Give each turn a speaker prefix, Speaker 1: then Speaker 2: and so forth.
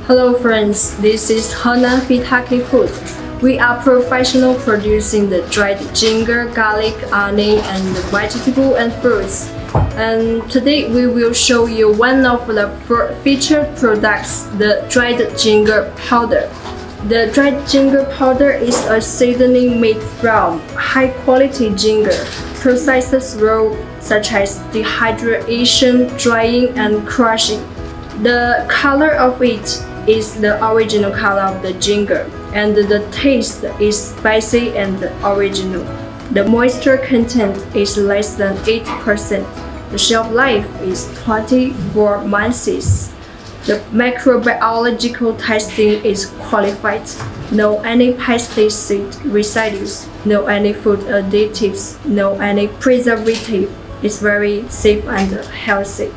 Speaker 1: Hello friends, this is Hana Fitaki Food. We are professional producing the dried ginger, garlic, onion, and vegetable and fruits. And today we will show you one of the featured products, the dried ginger powder. The dried ginger powder is a seasoning made from high-quality ginger, processes raw, such as dehydration, drying, and crushing. The color of it is the original color of the ginger, and the taste is spicy and original. The moisture content is less than 8%. The shelf life is 24 months. The microbiological testing is qualified. No any pesticide residues, no any food additives, no any preservative. It's very safe and healthy.